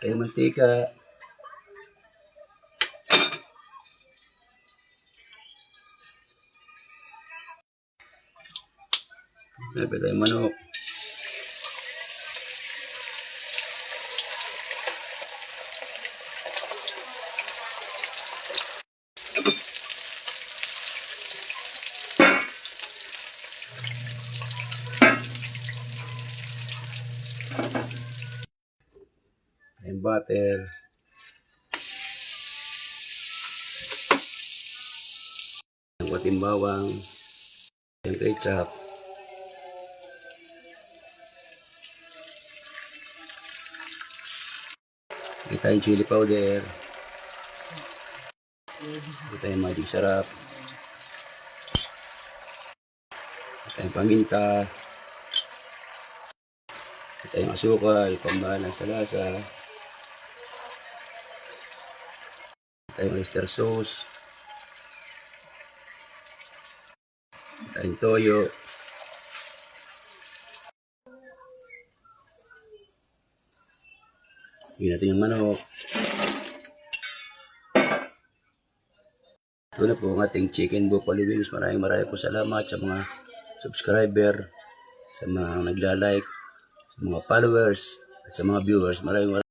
Kaya mantika. Lagay tayo manok. Yung butter. Yung kuting bawang. Yung ketchup. Kita yung chili powder. Kita yung magic sarap. Kita yung paminta. Kita yung asukal, pambahalan sa lasa. Kita yung oyster sauce. Kita yung toyo. Higyan natin yung manok. Ito na po ang ating chicken buffalo wings. Maraming po salamat sa mga subscriber, sa mga nagla-like, sa mga followers, at sa mga viewers. Maraming